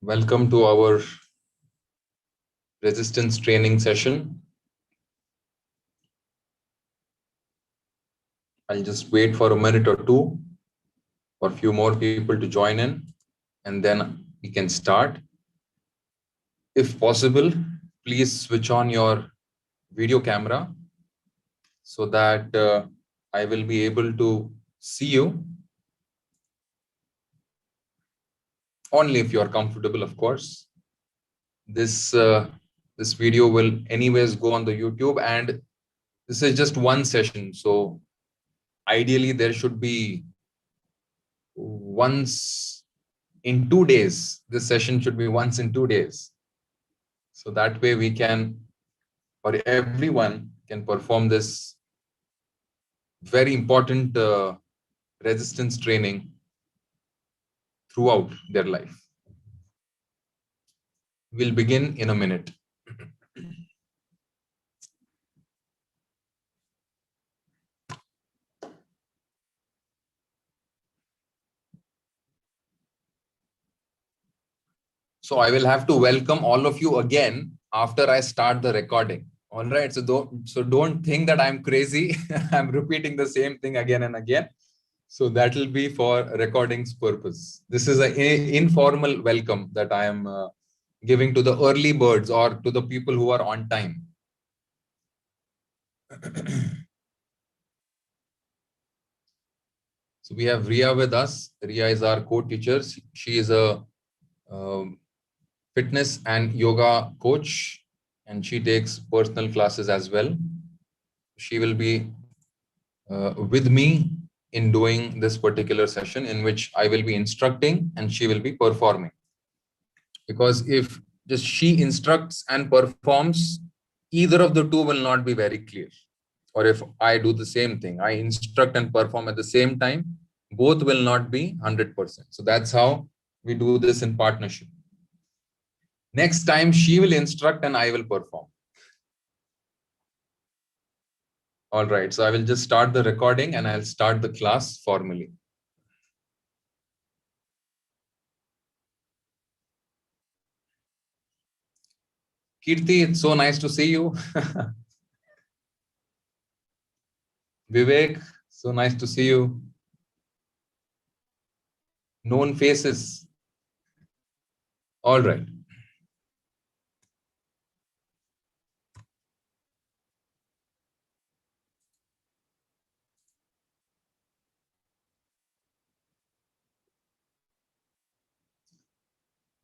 Welcome to our resistance training session. I'll just wait for a minute or two for a few more people to join in, and then we can start. If possible, please switch on your video camera so that I will be able to see you. Only if you are comfortable, of course. This video will anyways go on the YouTube, and this is just one session. So ideally, there should be once in 2 days. This session should be once in 2 days. So that way we can, or everyone can perform this very important resistance training throughout their life. We'll begin in a minute. So I will have to welcome all of you again after I start the recording. All right. So don't think that I'm crazy. I'm repeating the same thing again and again. So that will be for recording's purpose. This is an informal welcome that I am giving to the early birds or to the people who are on time. So we have Ria with us. Ria is our co-teacher. She is a fitness and yoga coach, and she takes personal classes as well. She will be with me in doing this particular session, in which I will be instructing and she will be performing. Because if just she instructs and performs, either of the two will not be very clear. Or if I do the same thing, I instruct and perform at the same time, both will not be 100%. So that's how we do this in partnership. Next time she will instruct and I will perform. All right, so I will just start the recording and I'll start the class formally. Kirti, it's so nice to see you. Vivek, so nice to see you. Known faces. All right.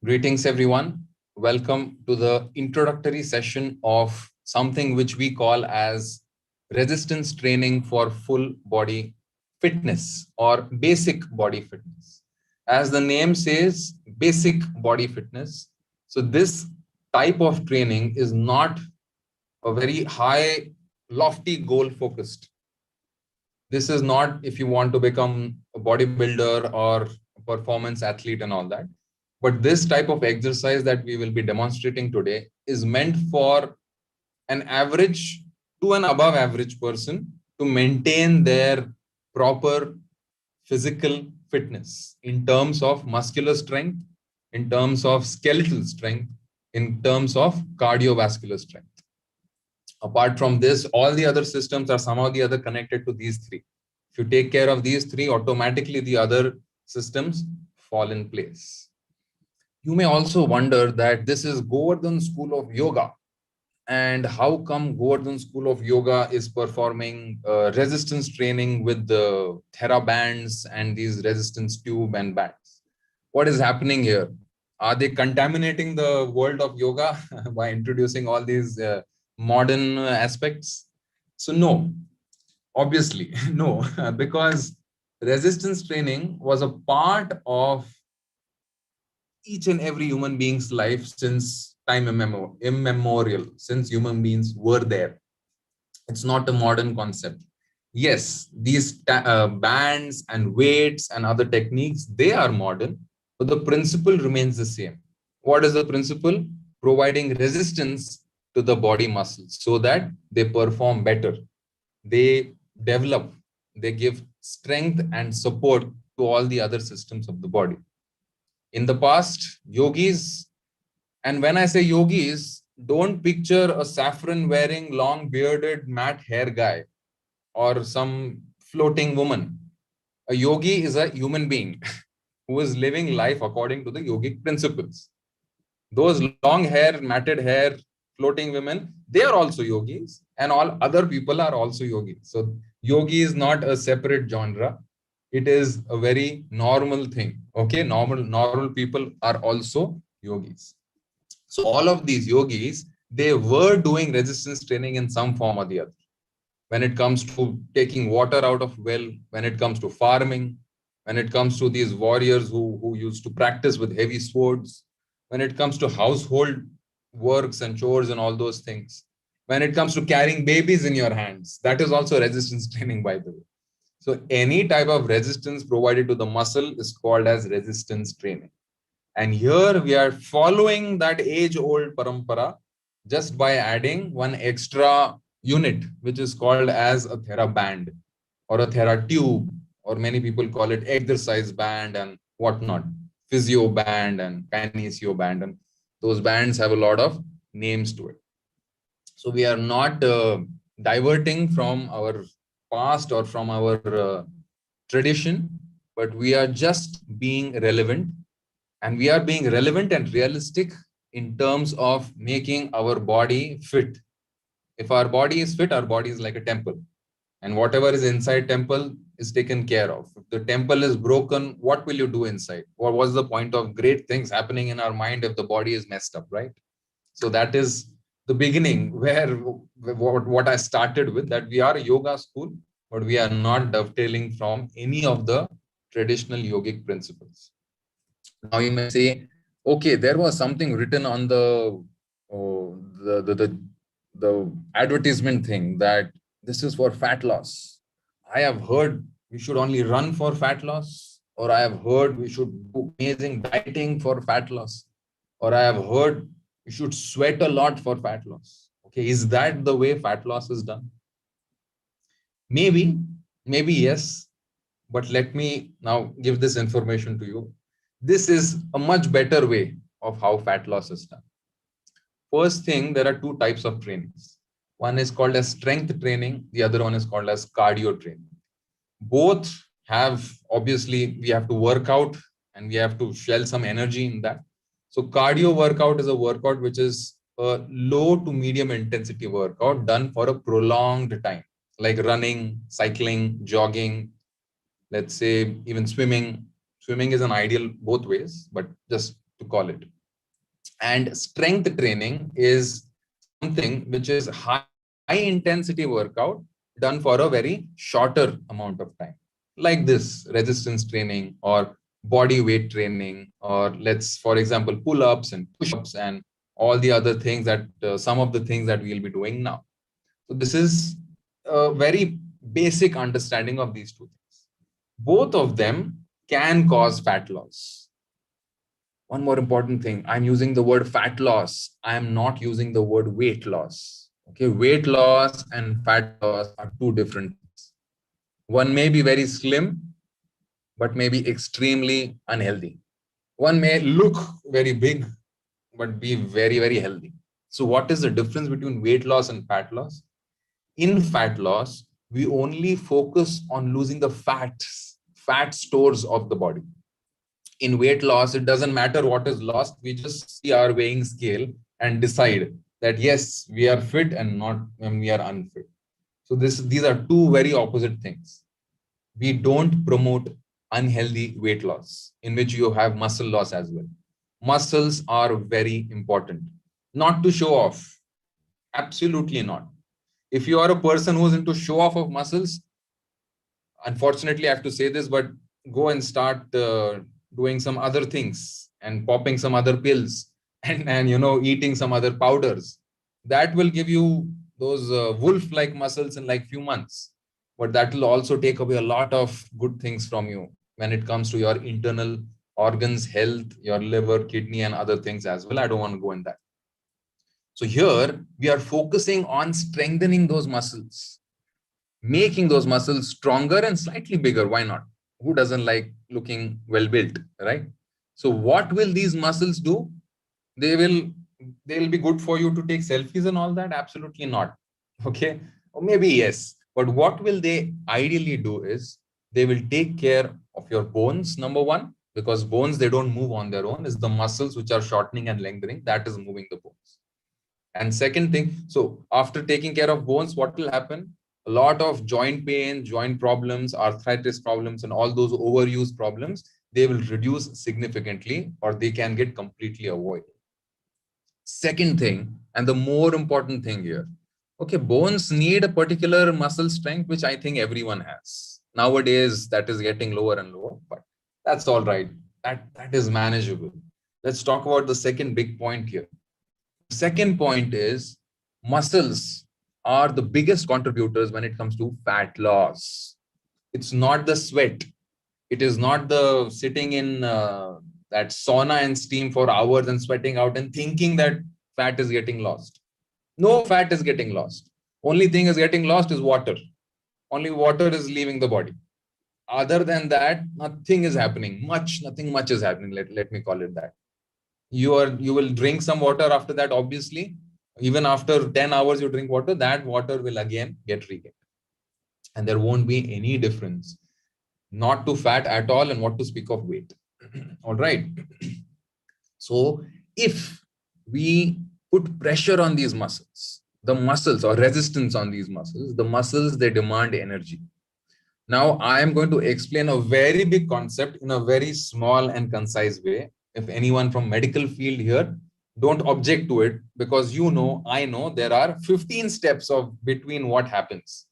Greetings, everyone. Welcome to the introductory session of something which we call as resistance training for full body fitness or basic body fitness. As the name says, basic body fitness. So this type of training is not a very high, lofty goal focused. This is not if you want to become a bodybuilder or a performance athlete and all that. But this type of exercise that we will be demonstrating today is meant for an average to an above average person to maintain their proper physical fitness in terms of muscular strength, in terms of skeletal strength, in terms of cardiovascular strength. Apart from this, all the other systems are somehow the other connected to these three. If you take care of these three, automatically the other systems fall in place. You may also wonder that this is Govardhan School of Yoga, and how come Govardhan School of Yoga is performing resistance training with the TheraBands and these resistance tube and bands? What is happening here? Are they contaminating the world of yoga by introducing all these modern aspects? So no, obviously no, because resistance training was a part of each and every human being's life since time immemorial, since human beings were there. It's not a modern concept. Yes, these bands and weights and other techniques, they are modern, but the principle remains the same. What is the principle? Providing resistance to the body muscles so that they perform better. They develop, they give strength and support to all the other systems of the body. In the past, yogis, and when I say yogis, don't picture a saffron wearing, long bearded, matte hair guy or some floating woman. A yogi is a human being who is living life according to the yogic principles. Those long hair, matted hair, floating women, they are also yogis, and all other people are also yogis. So, yogi is not a separate genre. It is a very normal thing. Okay, normal people are also yogis. So, all of these yogis, they were doing resistance training in some form or the other. When it comes to taking water out of well, when it comes to farming, when it comes to these warriors who used to practice with heavy swords, when it comes to household works and chores and all those things, when it comes to carrying babies in your hands, that is also resistance training, by the way. So any type of resistance provided to the muscle is called as resistance training. And here we are following that age-old parampara just by adding one extra unit, which is called as a TheraBand or a TheraTube, or many people call it exercise band and whatnot, physio band and kinesio band. And those bands have a lot of names to it. So we are not diverting from our past or from our tradition, but we are just being relevant, and we are being relevant and realistic in terms of making our body fit. If our body is fit, our body is like a temple, and whatever is inside temple is taken care of. If the temple is broken, what will you do inside? What was the point of great things happening in our mind if the body is messed up, right? So that is the beginning where what I started with, that we are a yoga school, but we are not dovetailing from any of the traditional yogic principles. Now you may say, okay, there was something written on oh, the advertisement thing that this is for fat loss. I have heard we should only run for fat loss, or I have heard we should do amazing dieting for fat loss, or I have heard we should sweat a lot for fat loss. Okay, is that the way fat loss is done? Maybe, maybe yes, but let me now give this information to you. This is a much better way of how fat loss is done. First thing, there are two types of trainings. One is called as strength training. The other one is called as cardio training. Both have, obviously, we have to work out and we have to shell some energy in that. So cardio workout is a workout which is a low to medium intensity workout done for a prolonged time, like running, cycling, jogging, let's say even swimming. Swimming is an ideal both ways, but just to call it. And strength training is something which is high intensity workout done for a very shorter amount of time, like this resistance training or body weight training, or let's, for example, pull-ups and push-ups and all the other things that some of the things that we'll be doing now. So this is a very basic understanding of these two things. Both of them can cause fat loss. One more important thing, I'm using the word fat loss. I am not using the word weight loss. Okay, weight loss and fat loss are two different things. One may be very slim, but may be extremely unhealthy. One may look very big, but be very, very healthy. So what is the difference between weight loss and fat loss? In fat loss, we only focus on losing the fat stores of the body. In weight loss, it doesn't matter what is lost. We just see our weighing scale and decide that yes, we are fit and not when we are unfit. So these are two very opposite things. We don't promote unhealthy weight loss in which you have muscle loss as well. Muscles are very important, not to show off. Absolutely not. If you are a person who's into show off of muscles, unfortunately, I have to say this, but go and start doing some other things and popping some other pills and eating some other powders. That will give you those wolf-like muscles in like few months, but that will also take away a lot of good things from you when it comes to your internal organs, health, your liver, kidney, and other things as well. I don't want to go in that. So here we are focusing on strengthening those muscles, making those muscles stronger and slightly bigger. Why not? Who doesn't like looking well built, right? So what will these muscles do? They will they'll be good for you to take selfies and all that? Absolutely not. Okay. Or maybe yes. But what will they ideally do is they will take care of your bones, number one, because bones, they don't move on their own. It's the muscles which are shortening and lengthening that is moving the bones. And second thing, so after taking care of bones, what will happen? A lot of joint pain, joint problems, arthritis problems, and all those overuse problems, they will reduce significantly or they can get completely avoided. Second thing, and the more important thing here, okay, bones need a particular muscle strength, which I think everyone has. Nowadays, that is getting lower and lower, but that's all right. That is manageable. Let's talk about the second big point here. Second point is muscles are the biggest contributors when it comes to fat loss. It's not the sweat. It is not the sitting in that sauna and steam for hours and sweating out and thinking that fat is getting lost. No fat is getting lost. Only thing is getting lost is water. Only water is leaving the body. Other than that, nothing is happening. Nothing much is happening. Let me call it that. You will drink some water after that, obviously. Even after 10 hours you drink water, that water will again get regained. And there won't be any difference. Not to fat at all, and what to speak of weight. All right. So if we put pressure on these muscles, the muscles or resistance on these muscles, the muscles, they demand energy. Now I am going to explain a very big concept in a very small and concise way. If anyone from medical field here, don't object to it, because I know there are 15 steps of between what happens.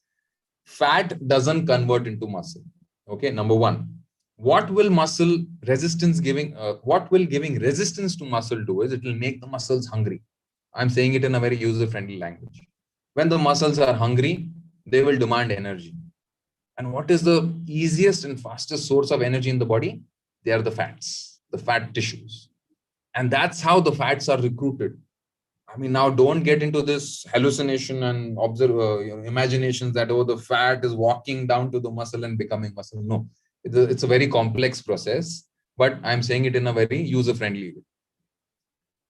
Fat doesn't convert into muscle. Okay, number one. What will giving resistance to muscle do is it will make the muscles hungry. I'm saying it in a very user-friendly language. When the muscles are hungry, they will demand energy. And what is the easiest and fastest source of energy in the body? They are the fats, the fat tissues. And that's how the fats are recruited. I mean, now don't get into this hallucination and imaginations that, oh, the fat is walking down to the muscle and becoming muscle. No, it's a very complex process, but I'm saying it in a very user-friendly way.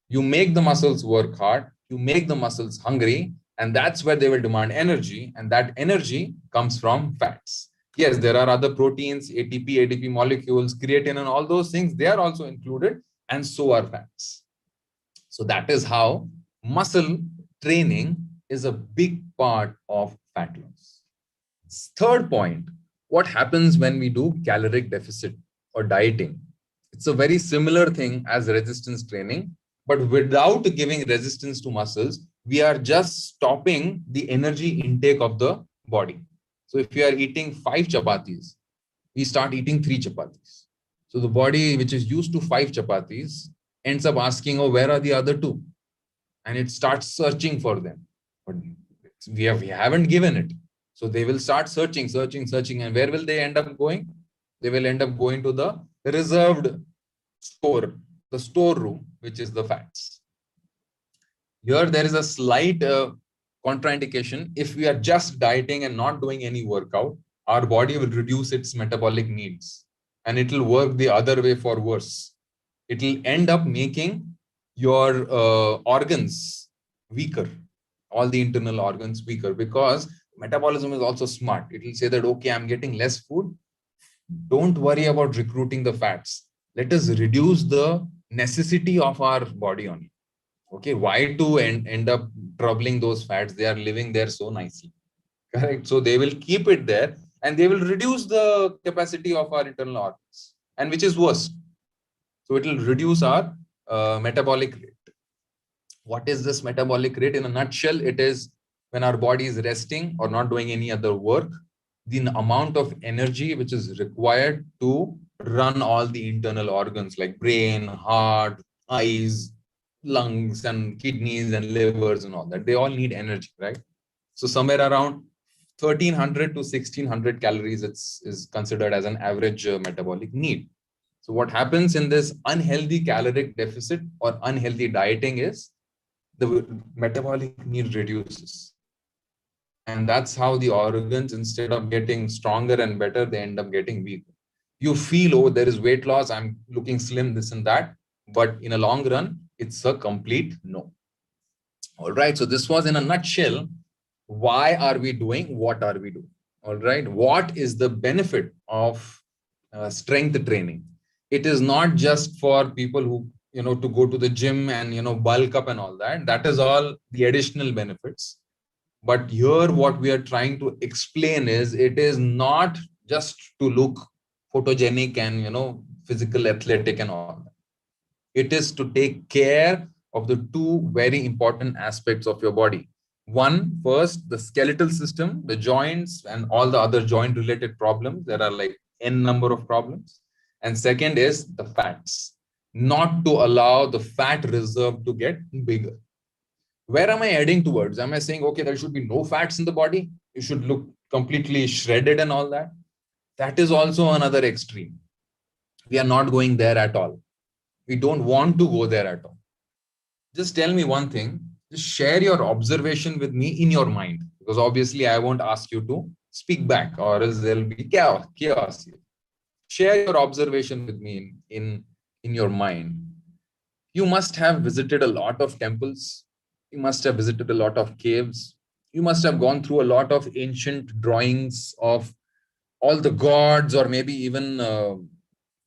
You make the muscles work hard, you make the muscles hungry, and that's where they will demand energy. And that energy comes from fats. Yes, there are other proteins, ATP, ADP molecules, creatine, and all those things. They are also included, and so are fats. So that is how muscle training is a big part of fat loss. Third point, what happens when we do caloric deficit or dieting? It's a very similar thing as resistance training, but without giving resistance to muscles, we are just stopping the energy intake of the body. So if we are eating 5 chapatis, we start eating 3 chapatis. So the body, which is used to 5 chapatis, ends up asking, oh, where are the other 2? And it starts searching for them. But we haven't given it. So they will start searching. And where will they end up going? They will end up going to the reserved store, the storeroom, which is the fats. Here, there is a slight contraindication. If we are just dieting and not doing any workout, our body will reduce its metabolic needs. And it will work the other way for worse. It will end up making your organs weaker, all the internal organs weaker, because metabolism is also smart. It will say that, okay, I'm getting less food. Don't worry about recruiting the fats. Let us reduce the necessity of our body only. Okay, why to end up troubling those fats? They are living there so nicely. Correct. So they will keep it there and they will reduce the capacity of our internal organs, and which is worse. So it will reduce our metabolic rate. What is this metabolic rate? In a nutshell, it is when our body is resting or not doing any other work, the amount of energy which is required to run all the internal organs like brain, heart, eyes, lungs, and kidneys and livers and all that. They all need energy, right? So somewhere around 1300 to 1600 calories is considered as an average metabolic need. So what happens in this unhealthy caloric deficit or unhealthy dieting is the metabolic need reduces. And that's how the organs, instead of getting stronger and better, they end up getting weaker. You feel, oh, there is weight loss, I'm looking slim, this and that. But in a long run, it's a complete no. All right. So this was in a nutshell. Why are we doing? What are we doing? All right. What is the benefit of strength training? It is not just for people who, to go to the gym and, bulk up and all that. That is all the additional benefits. But here, what we are trying to explain is it is not just to look photogenic and, physical, athletic and all that. It is to take care of the two very important aspects of your body. One, first, the skeletal system, the joints and all the other joint related problems. There are like n number of problems. And second is the fats, not to allow the fat reserve to get bigger. Where am I heading towards? Am I saying, okay, there should be no fats in the body? You should look completely shredded and all that? That is also another extreme. We are not going there at all. We don't want to go there at all. Just tell me one thing. Just share your observation with me in your mind, because obviously I won't ask you to speak back, or else there'll be chaos here. Share your observation with me in your mind. You must have visited a lot of temples. You must have visited a lot of caves. You must have gone through a lot of ancient drawings of all the gods, or maybe even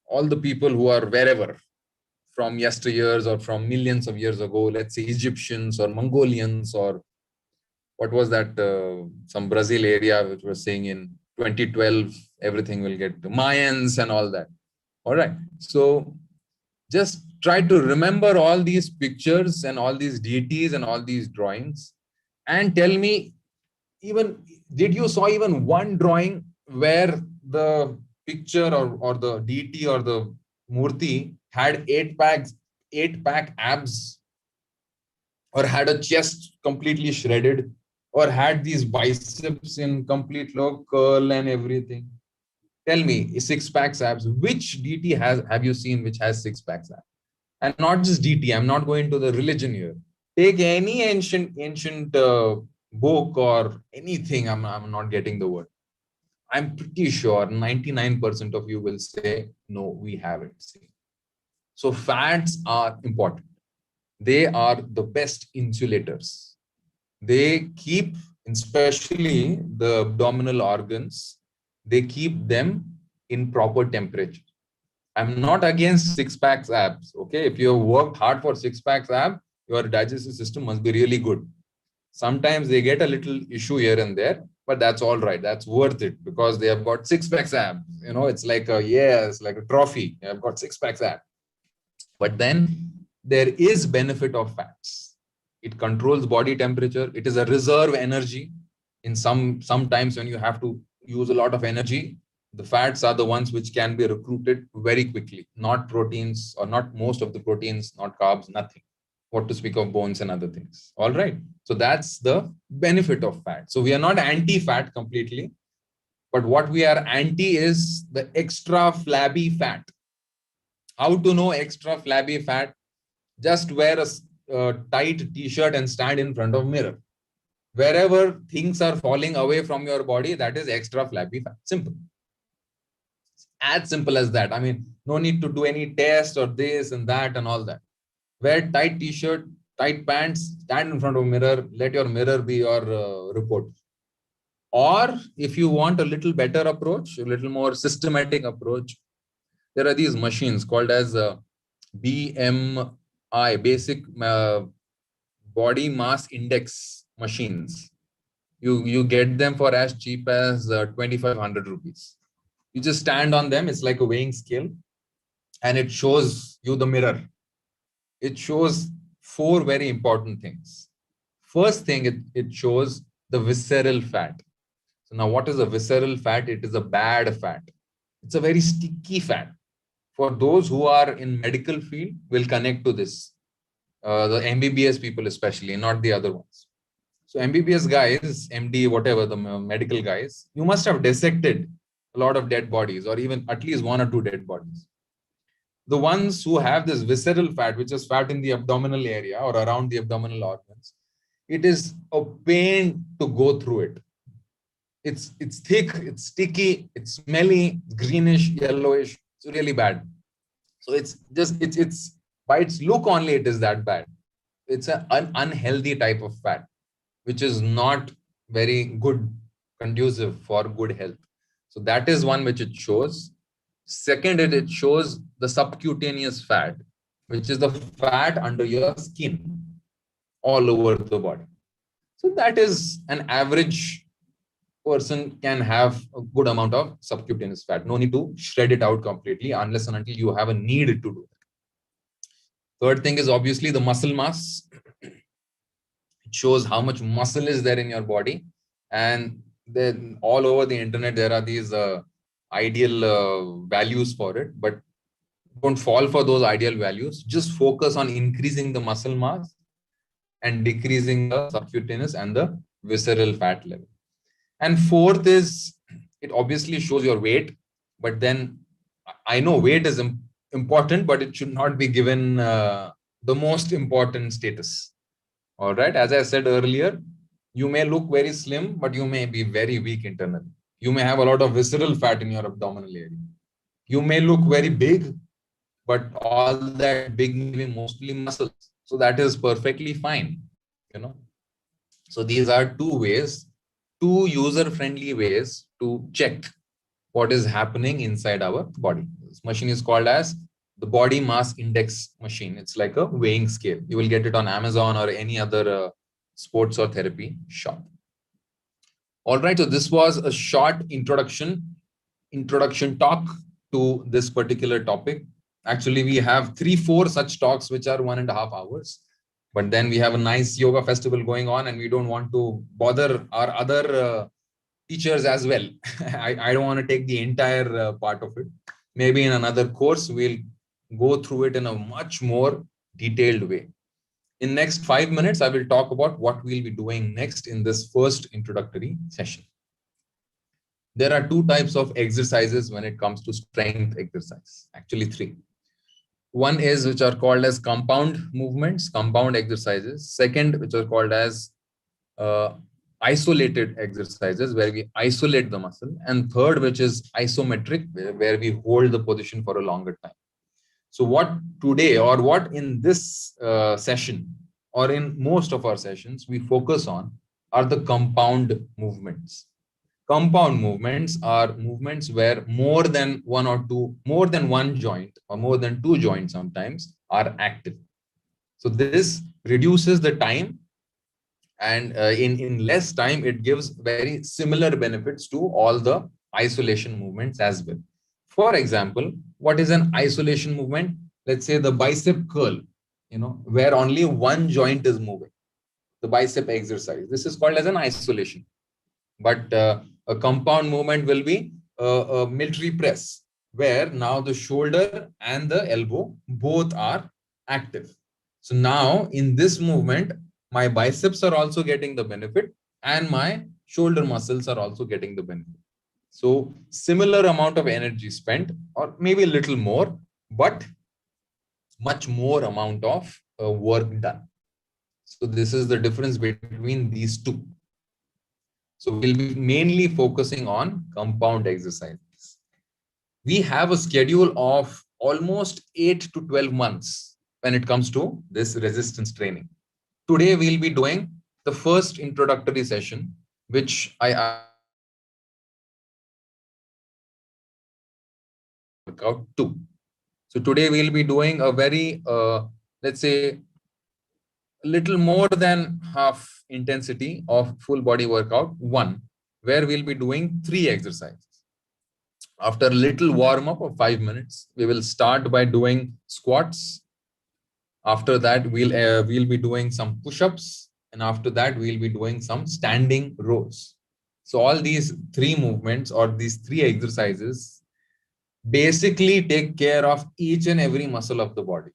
all the people who are wherever, from yesteryears or from millions of years ago, let's say Egyptians or Mongolians, or what was that, some Brazil area which was saying in 2012, everything will get to Mayans and all that. All right. So just try to remember all these pictures and all these deities and all these drawings, and tell me, even did you saw even one drawing where the picture or the deity or the murti had eight pack abs, or had a chest completely shredded, or had these biceps in complete low curl and everything? Tell me, six packs abs. Which deity have you seen which has six packs abs? And not just deity. I'm not going to the religion here. Take any ancient book or anything. I'm not getting the word. I'm pretty sure 99% of you will say, no, we haven't seen. So fats are important. They are the best insulators. They keep, especially the abdominal organs, they keep them in proper temperature. I'm not against six packs abs. Okay. If you have worked hard for six packs ab, your digestive system must be really good. Sometimes they get a little issue here and there, but that's all right. That's worth it, because they have got six packs abs. It's like it's like a trophy. I've got six packs abs. But then there is benefit of fats. It controls body temperature. It is a reserve energy. In sometimes when you have to use a lot of energy, the fats are the ones which can be recruited very quickly. Not proteins, or not most of the proteins, not carbs, nothing. What to speak of bones and other things. All right. So that's the benefit of fat. So we are not anti-fat completely, but what we are anti is the extra flabby fat. How to know extra flabby fat? Just wear a tight t-shirt and stand in front of mirror. Wherever things are falling away from your body, that is extra flabby fat. Simple. As simple as that. I mean, no need to do any test or this and that and all that. Wear tight t-shirt, tight pants, stand in front of a mirror, let your mirror be your report. Or if you want a little better approach, a little more systematic approach, there are these machines called as BMI, basic body mass index machines. You get them for as cheap as 2,500 rupees. You just stand on them. It's like a weighing scale, and it shows you the mirror. It shows four very important things. First thing, it shows the visceral fat. So now what is a visceral fat? It is a bad fat. It's a very sticky fat. For those who are in medical field, will connect to this. The MBBS people especially, not the other ones. So MBBS guys, MD, whatever, the medical guys, you must have dissected a lot of dead bodies, or even at least one or two dead bodies. The ones who have this visceral fat, which is fat in the abdominal area or around the abdominal organs, it is a pain to go through it. it's thick, it's sticky, it's smelly, greenish, yellowish. It's really bad. So it's by its look only, it is that bad. It's an unhealthy type of fat, which is not very good, conducive for good health. So that is one which it shows. Second, it shows the subcutaneous fat, which is the fat under your skin all over the body. So that is an average person can have a good amount of subcutaneous fat. No need to shred it out completely unless and until you have a need to do it. Third thing is obviously the muscle mass. It shows how much muscle is there in your body. And then all over the internet, there are these ideal values for it, but don't fall for those ideal values. Just focus on increasing the muscle mass and decreasing the subcutaneous and the visceral fat level. And fourth is, it obviously shows your weight, but then I know weight is important, but it should not be given the most important status. All right. As I said earlier, you may look very slim, but you may be very weak internally. You may have a lot of visceral fat in your abdominal area. You may look very big, but all that big may be mostly muscles. So that is perfectly fine. So these are two user-friendly ways to check what is happening inside our body. This machine is called as the body mass index machine. It's like a weighing scale. You will get it on Amazon or any other sports or therapy shop. All right, so this was a short introduction talk to this particular topic. Actually, we have 3-4 such talks which are 1.5 hours. But then we have a nice yoga festival going on, and we don't want to bother our other teachers as well. I don't want to take the entire part of it. Maybe in another course, we'll go through it in a much more detailed way. In next 5 minutes, I will talk about what we'll be doing next in this first introductory session. There are 2 types of exercises when it comes to strength exercise, actually 3. One is which are called as compound movements, compound exercises. Second, which are called as isolated exercises, where we isolate the muscle. And third, which is isometric, where we hold the position for a longer time. So what today, or what in this session, or in most of our sessions, we focus on are the compound movements. Compound movements are movements where more than one joint or more than 2 joints sometimes are active. So this reduces the time, and in less time, it gives very similar benefits to all the isolation movements as well. For example, what is an isolation movement? Let's say the bicep curl, where only one joint is moving, the bicep exercise. This is called as an isolation. But a compound movement will be a military press, where now the shoulder and the elbow both are active. So now in this movement, my biceps are also getting the benefit and my shoulder muscles are also getting the benefit. So similar amount of energy spent, or maybe a little more, but much more amount of work done. So this is the difference between these 2. So we'll be mainly focusing on compound exercises. We have a schedule of almost 8 to 12 months when it comes to this resistance training. Today, we'll be doing the first introductory session, which I workout 2. So today we'll be doing a very, let's say, a little more than half intensity of full body workout 1, where we'll be doing 3 exercises. After a little warm up of 5 minutes, we will start by doing squats. After that, we'll be doing some push-ups, and after that, we'll be doing some standing rows. So all these 3 movements or these 3 exercises basically take care of each and every muscle of the body.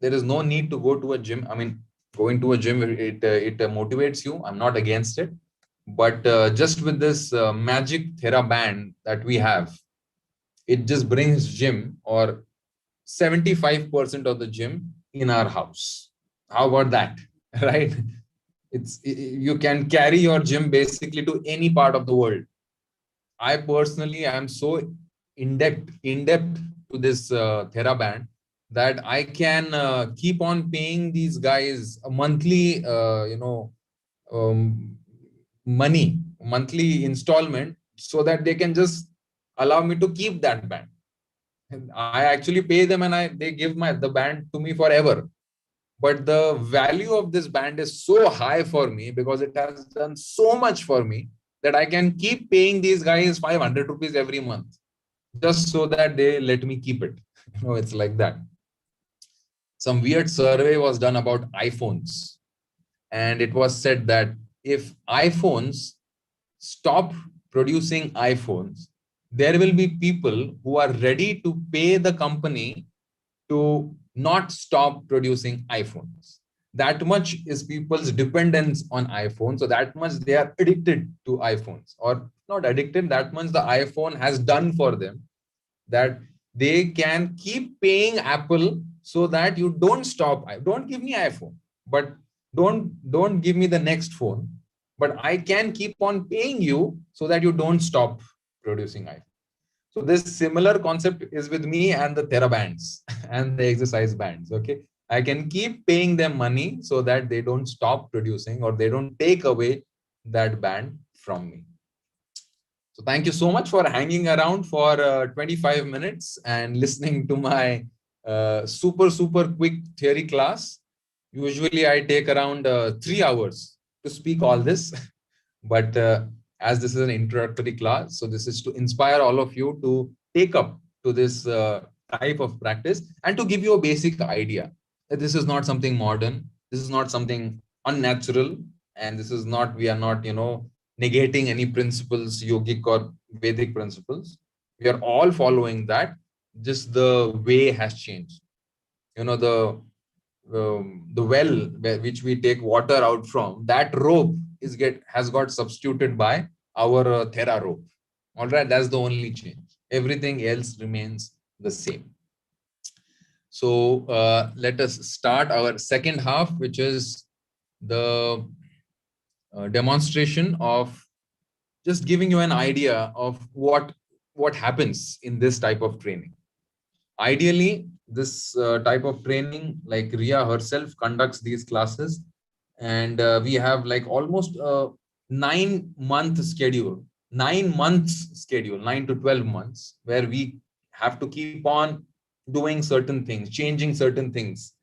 There is no need to go to a gym. I mean, going to a gym, it motivates you. I'm not against it. But just with this magic TheraBand that we have, it just brings gym or 75% of the gym in our house. How about that? Right? You can carry your gym basically to any part of the world. I personally am so in depth to this TheraBand that I can keep on paying these guys a monthly, um, monthly installment, so that they can just allow me to keep that band. And I actually pay them, and they give the band to me forever. But the value of this band is so high for me because it has done so much for me that I can keep paying these guys 500 rupees every month just so that they let me keep it. It's like that. Some weird survey was done about iPhones, and it was said that if iPhones stop producing iPhones, there will be people who are ready to pay the company to not stop producing iPhones. That much is people's dependence on iPhones. So that much they are addicted to iPhones, or not addicted, that much the iPhone has done for them, that they can keep paying Apple so that you don't stop. Don't give me iPhone, but don't give me the next phone. But I can keep on paying you so that you don't stop producing iPhone. So this similar concept is with me and the TheraBands and the exercise bands. Okay, I can keep paying them money so that they don't stop producing or they don't take away that band from me. So thank you so much for hanging around for 25 minutes and listening to my super quick theory class. Usually I take around 3 hours to speak all this, but as this is an introductory class, so this is to inspire all of you to take up to this type of practice and to give you a basic idea that this is not something modern, this is not something unnatural, and this is not, we are not, negating any principles, yogic or Vedic principles. We are all following that, just the way has changed. The well which we take water out from, that rope has got substituted by our Thera rope. All right, that's the only change. Everything else remains the same. So let us start our second half, which is the demonstration of just giving you an idea of what happens in this type of training. Ideally, this type of training, like Ria herself conducts these classes, and we have like almost a 9-month schedule, 9 to 12 months, where we have to keep on doing certain things, changing certain things,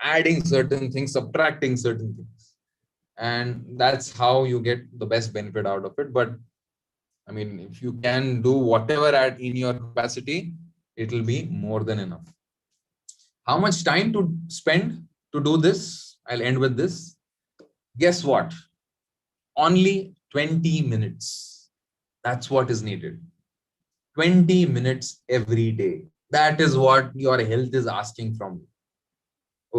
adding certain things, subtracting certain things. And that's how you get the best benefit out of it. But I mean, if you can do whatever in your capacity, it will be more than enough. How much time to spend to do this? I'll end with this. Guess what? Only 20 minutes. That's what is needed. 20 minutes every day. That is what your health is asking from you.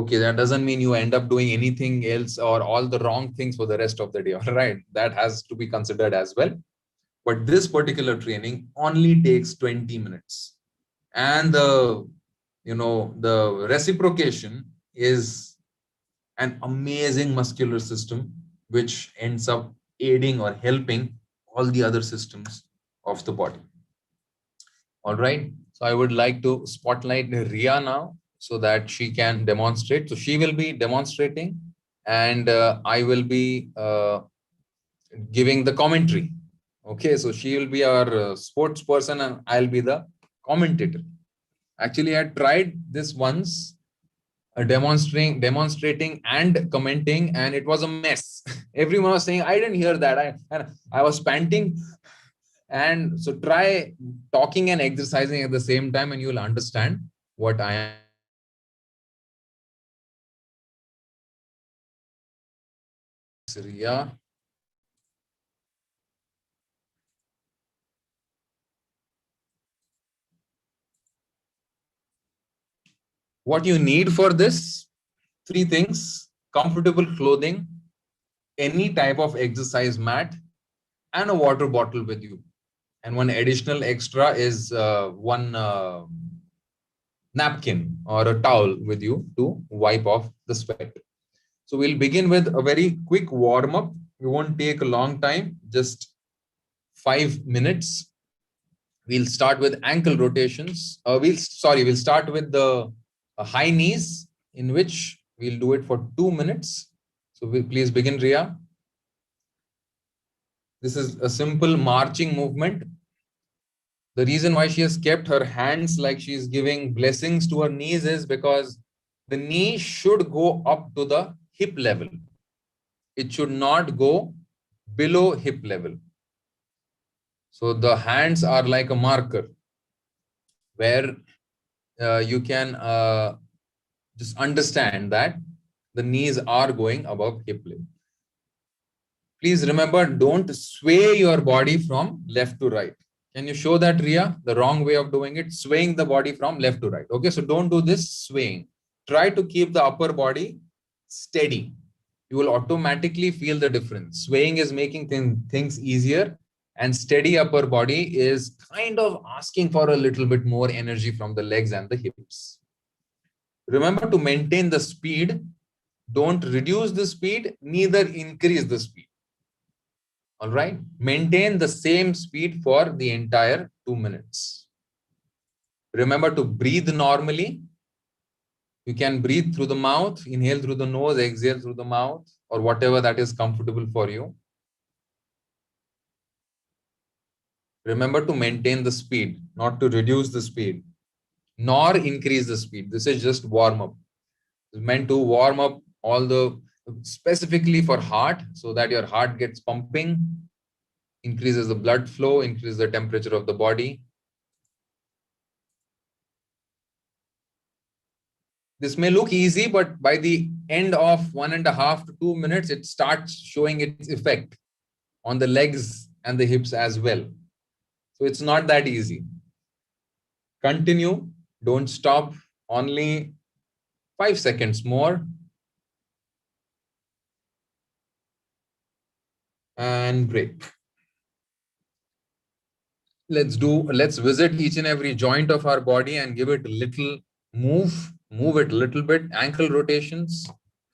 Okay, that doesn't mean you end up doing anything else or all the wrong things for the rest of the day. All right, that has to be considered as well. But this particular training only takes 20 minutes. And the reciprocation is an amazing muscular system, which ends up aiding or helping all the other systems of the body. All right. So I would like to spotlight Ria now so that she can demonstrate. So she will be demonstrating, and I will be giving the commentary. Okay. So she will be our sports person and I'll be the commentator. Actually, I tried this once, demonstrating and commenting, and it was a mess. Everyone was saying, I didn't hear that. I was panting. And so try talking and exercising at the same time, and you will understand what I am. Ria. What you need for this, 3 things: comfortable clothing, any type of exercise mat, and a water bottle with you. And one additional extra is one napkin or a towel with you to wipe off the sweat. So we'll begin with a very quick warm up. We won't take a long time, just 5 minutes. We'll start with ankle rotations. We'll start with the high knees, in which we'll do it for 2 minutes. So please begin, Ria. This is a simple marching movement. The reason why she has kept her hands like she's giving blessings to her knees is because the knee should go up to the hip level. It should not go below hip level. So the hands are like a marker where you can just understand that the knees are going above hip level. Please remember, don't sway your body from left to right. Can you show that, Ria? The wrong way of doing it, swaying the body from left to right. Okay, so don't do this swaying. Try to keep the upper body steady. You will automatically feel the difference. Swaying is making things easier, and steady upper body is kind of asking for a little bit more energy from the legs and the hips. Remember to maintain the speed. Don't reduce the speed, neither increase the speed. All right. Maintain the same speed for the entire 2 minutes. Remember to breathe normally. You can breathe through the mouth, inhale through the nose, exhale through the mouth, or whatever that is comfortable for you. Remember to maintain the speed, not to reduce the speed, nor increase the speed. This is just warm up. It's meant to warm up all the, specifically for heart, so that your heart gets pumping, increases the blood flow, increases the temperature of the body. This may look easy, but by the end of 1.5 to 2 minutes, it starts showing its effect on the legs and the hips as well. So it's not that easy. Continue, don't stop, only 5 seconds more. And break. Let's visit each and every joint of our body and give it a little move it a little bit. Ankle rotations,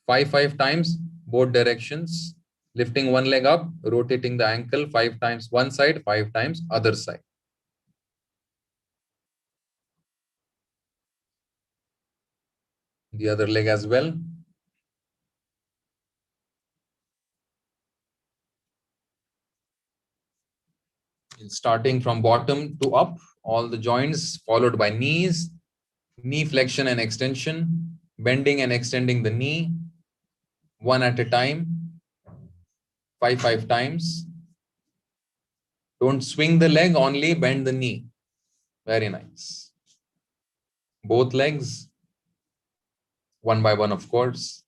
5 times, both directions. Lifting one leg up, rotating the ankle 5 times one side, 5 times other side. The other leg as well. Starting from bottom to up, all the joints, followed by knees, knee flexion and extension, bending and extending the knee, one at a time, 5 times. Don't swing the leg, only bend the knee. Very nice. Both legs, one by one, of course.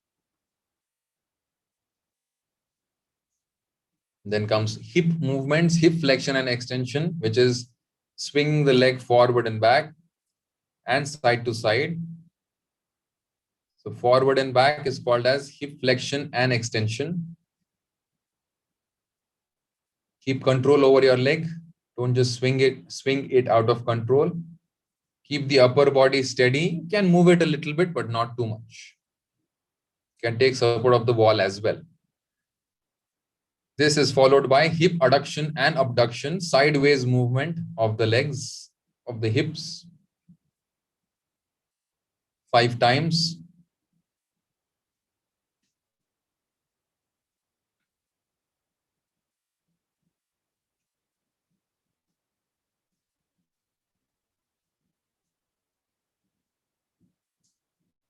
Then comes hip movements, hip flexion and extension, which is swinging the leg forward and back and side to side. So forward and back is called as hip flexion and extension. Keep control over your leg. Don't just swing it out of control. Keep the upper body steady. You can move it a little bit, but not too much. You can take support of the wall as well. This is followed by hip adduction and abduction, sideways movement of the legs, of the hips, 5 times.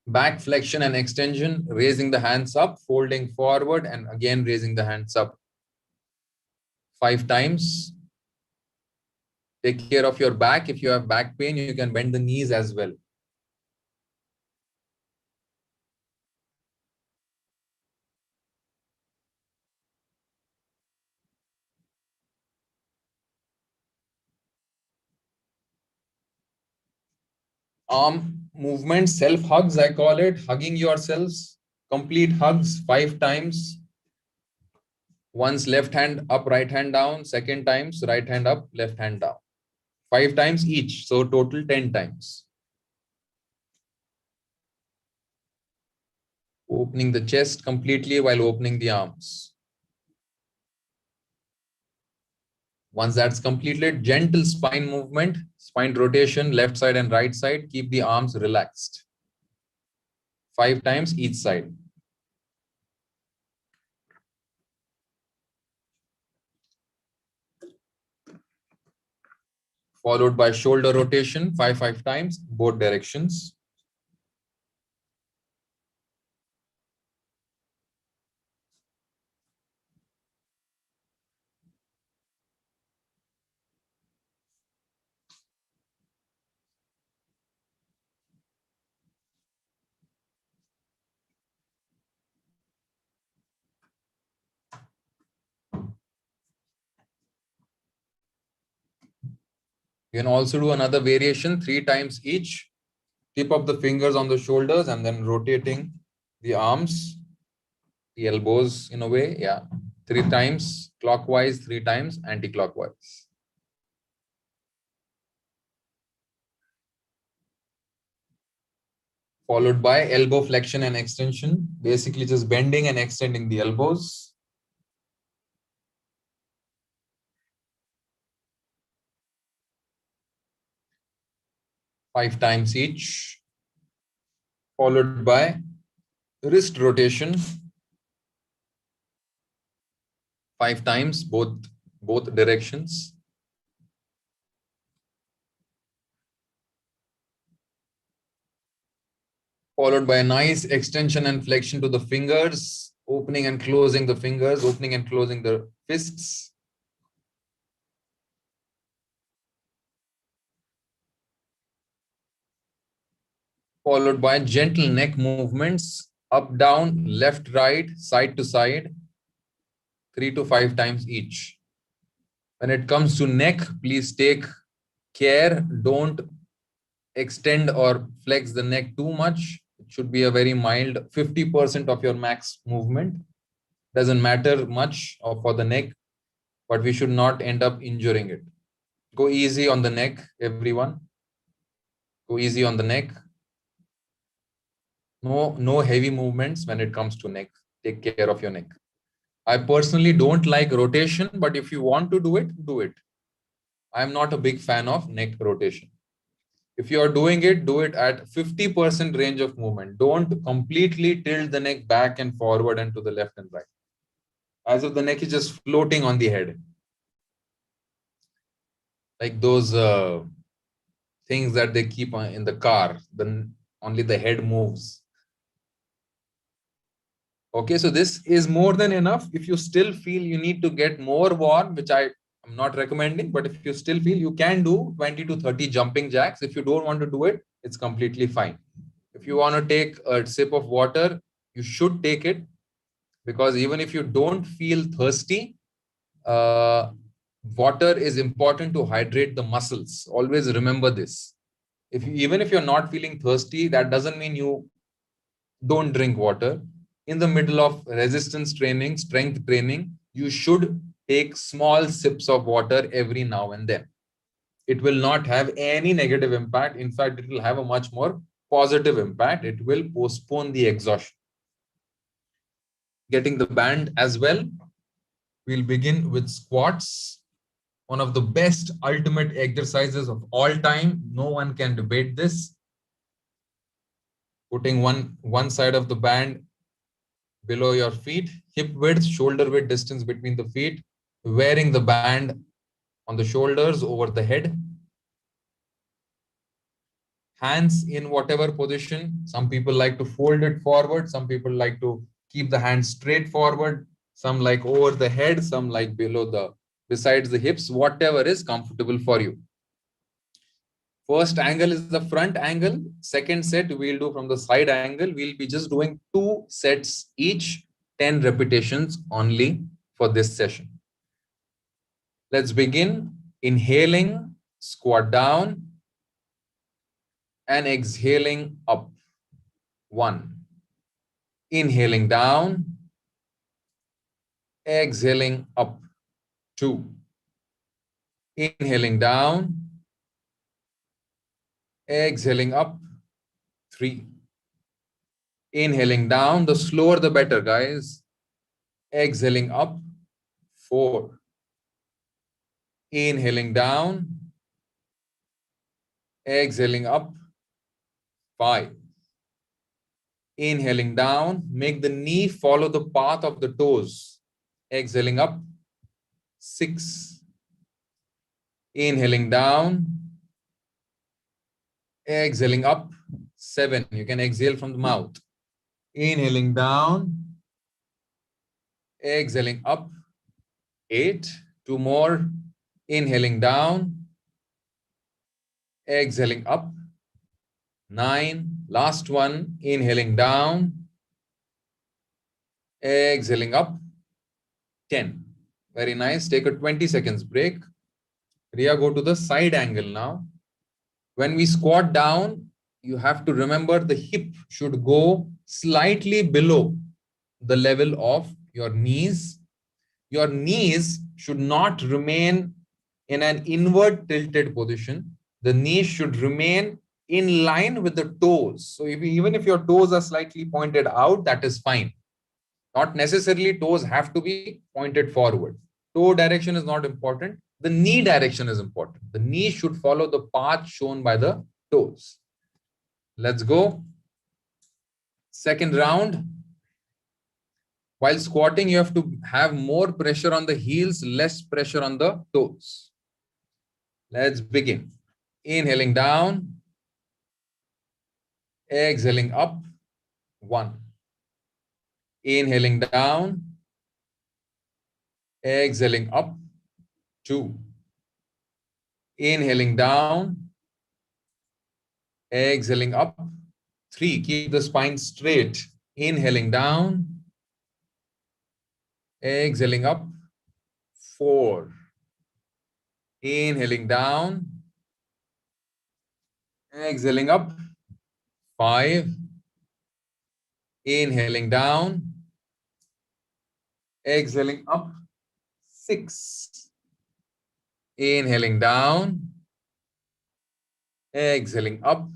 Back flexion and extension, raising the hands up, folding forward, and again raising the hands up 5 times. Take care of your back. If you have back pain, you can bend the knees as well. Arm movement, self hugs, I call it, hugging yourselves. Complete hugs 5 times. Once left hand up, right hand down. Second times right hand up, left hand down. 5 times each. So total 10 times. Opening the chest completely while opening the arms. Once that's completed, gentle spine movement, spine rotation, left side and right side. Keep the arms relaxed. 5 times each side. Followed by shoulder rotation, 5 times, both directions. You can also do another variation, 3 times each. Tip of the fingers on the shoulders and then rotating the arms, the elbows in a way. Yeah. 3 times clockwise, 3 times anti-clockwise. Followed by elbow flexion and extension. Basically just bending and extending the elbows. 5 times each. Followed by wrist rotation. 5 times, both directions. Followed by a nice extension and flexion to the fingers, opening and closing the fingers, opening and closing the fists. Followed by gentle neck movements, up, down, left, right, side to side, 3 to 5 times each. When it comes to neck, please take care. Don't extend or flex the neck too much. It should be a very mild 50% of your max movement. Doesn't matter much for the neck, but we should not end up injuring it. Go easy on the neck, everyone. Go easy on the neck. No heavy movements when it comes to neck. Take care of your neck. I personally don't like rotation, but if you want to do it, do it. I'm not a big fan of neck rotation. If you are doing it, do it at 50% range of movement. Don't completely tilt the neck back and forward and to the left and right. As if the neck is just floating on the head. Like those things that they keep in the car, then only the head moves. Okay, so this is more than enough. If you still feel you need to get more warm, which I am not recommending, but if you still feel, you can do 20 to 30 jumping jacks. If you don't want to do it, it's completely fine. If you want to take a sip of water, you should take it, because even if you don't feel thirsty, uh, water is important to hydrate the muscles. Always remember this. Even if you're not feeling thirsty, that doesn't mean you don't drink water. In the middle of resistance training, strength training, you should take small sips of water every now and then. It will not have any negative impact. In fact, it will have a much more positive impact. It will postpone the exhaustion. Getting the band as well. We'll begin with squats. One of the best ultimate exercises of all time. No one can debate this. Putting one side of the band below your feet, hip width, shoulder width distance between the feet, wearing the band on the shoulders over the head. Hands in whatever position. Some people like to fold it forward. Some people like to keep the hands straight forward. Some like over the head. Some like besides the hips, whatever is comfortable for you. First angle is the front angle. Second set we'll do from the side angle. We'll be just doing 2 sets each, 10 repetitions only for this session. Let's begin. Inhaling, squat down, and exhaling up. 1. Inhaling down, exhaling up. 2. Inhaling down, exhaling up. 3. Inhaling down, the slower the better, guys. Exhaling up. 4. Inhaling down, exhaling up. 5. Inhaling down, make the knee follow the path of the toes. Exhaling up. 6. Inhaling down, exhaling up. 7. You can exhale from the mouth. Inhaling down, exhaling up. 8. 2 more. Inhaling down, exhaling up. 9. Last one. Inhaling down, exhaling up. 10. Very nice. Take a 20 seconds break. Riya, go to the side angle now. When we squat down, you have to remember the hip should go slightly below the level of your knees. Your knees should not remain in an inward tilted position. The knees should remain in line with the toes. So even if your toes are slightly pointed out, that is fine. Not necessarily toes have to be pointed forward. Toe direction is not important. The knee direction is important. The knee should follow the path shown by the toes. Let's go. Second round. While squatting, you have to have more pressure on the heels, less pressure on the toes. Let's begin. Inhaling down. Exhaling up. 1. Inhaling down. Exhaling up. 2. Inhaling down. Exhaling up. 3. Keep the spine straight. Inhaling down. Exhaling up. 4. Inhaling down. Exhaling up. 5. Inhaling down. Exhaling up. 6. Inhaling down. Exhaling up.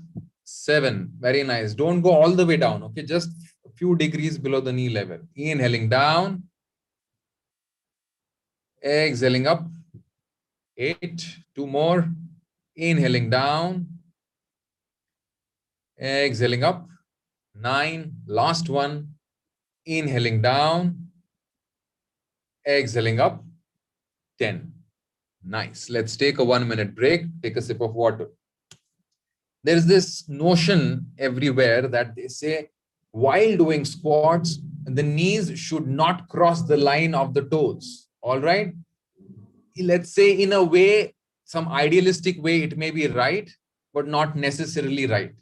7. Very nice. Don't go all the way down. Okay, just a few degrees below the knee level. Inhaling down. Exhaling up. 8. 2 more. Inhaling down. Exhaling up. 9. Last one. Inhaling down. Exhaling up. 10. Nice. Let's take a 1-minute break. Take a sip of water. There's this notion everywhere that they say while doing squats, the knees should not cross the line of the toes. All right. Let's say in a way, some idealistic way, it may be right, but not necessarily right.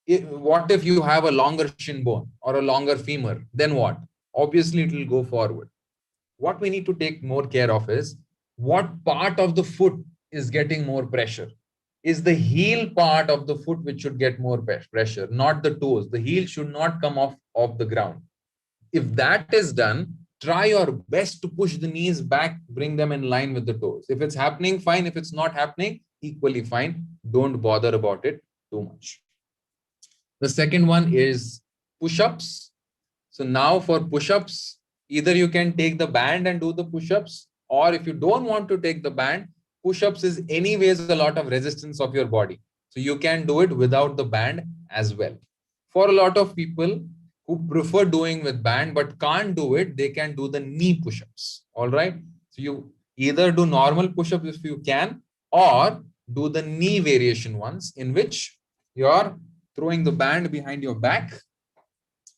What if you have a longer shin bone or a longer femur? Then what? Obviously, it will go forward. What we need to take more care of is what part of the foot is getting more pressure. Is the heel part of the foot which should get more pressure, not the toes. The heel should not come off the ground. If that is done, try your best to push the knees back, bring them in line with the toes. If it's happening, fine. If it's not happening, equally fine. Don't bother about it too much. The second one is push-ups. So now for push-ups, either you can take the band and do the push-ups, or if you don't want to take the band, push-ups is anyways a lot of resistance of your body. So you can do it without the band as well. For a lot of people who prefer doing with band but can't do it, they can do the knee push-ups. All right. So you either do normal push-ups if you can, or do the knee variation ones in which you're throwing the band behind your back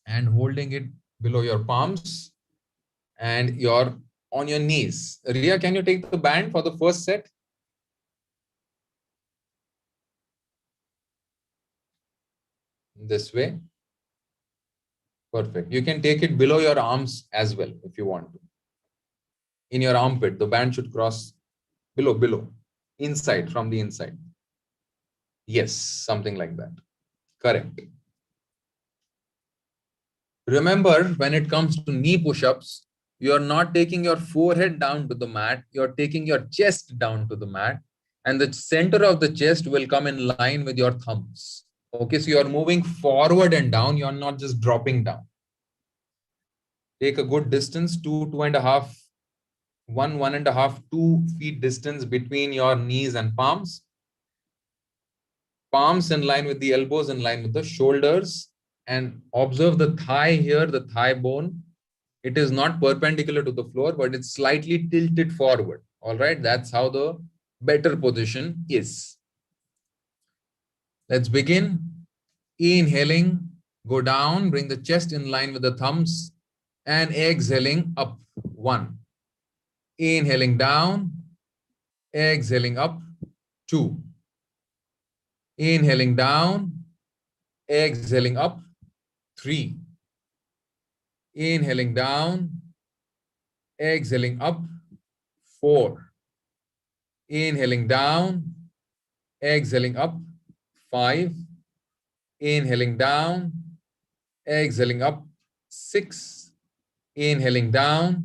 and holding it below your palms and you're on your knees. Ria, can you take the band for the first set? This way. Perfect. You can take it below your arms as well if you want to. In your armpit, the band should cross below, inside, from the inside. Yes, something like that. Correct. Remember, when it comes to knee push-ups, you're not taking your forehead down to the mat, you're taking your chest down to the mat, and the center of the chest will come in line with your thumbs. Okay, so you're moving forward and down, you're not just dropping down. Take a good distance, 2.5 1.5, 2 feet distance between your knees and palms. Palms in line with the elbows, in line with the shoulders. And observe the thigh here, the thigh bone. It is not perpendicular to the floor, but it's slightly tilted forward. All right, that's how the better position is. Let's begin. Inhaling, go down, bring the chest in line with the thumbs, and exhaling up. 1. Inhaling down, exhaling up. 2. Inhaling down, exhaling up. 3. Inhaling down, exhaling up. 4. Inhaling down, exhaling up. 5. Inhaling down, exhaling up. 6. Inhaling down,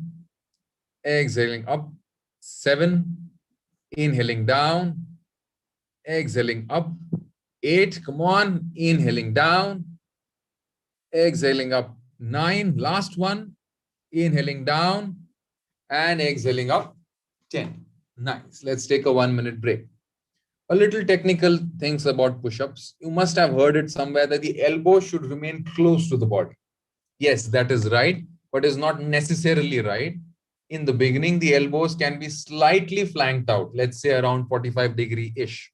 exhaling up. 7. Inhaling down, exhaling up. 8. Come on. Inhaling down, exhaling up. 9. Last one. Inhaling down and exhaling up. 10. Nice. Let's take a 1-minute break. A little technical things about push-ups. You must have heard it somewhere that the elbow should remain close to the body. Yes, that is right, but is not necessarily right. In the beginning, the elbows can be slightly flanked out, let's say around 45-degree-ish.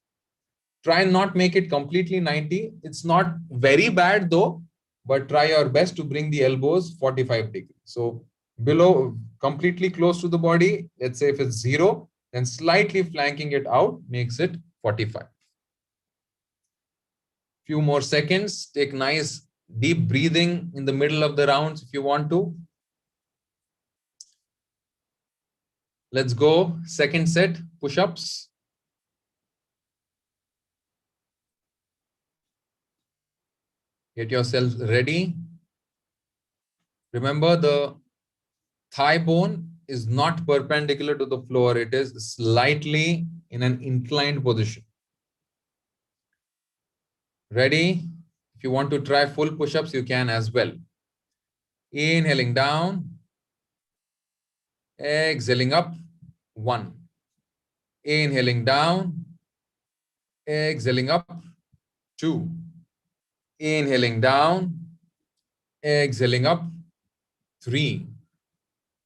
Try and not make it completely 90. It's not very bad though, but try your best to bring the elbows 45 degrees. So below, completely close to the body, let's say if it's 0, then slightly flanking it out makes it 45. Few more seconds. Take nice deep breathing in the middle of the rounds if you want to. Let's go. Second set, push-ups. Get yourselves ready. Remember, the thigh bone is not perpendicular to the floor. It is slightly in an inclined position. Ready? If you want to try full push-ups, you can as well. Inhaling down. Exhaling up. 1. Inhaling down. Exhaling up. 2. Inhaling down. Exhaling up. 3.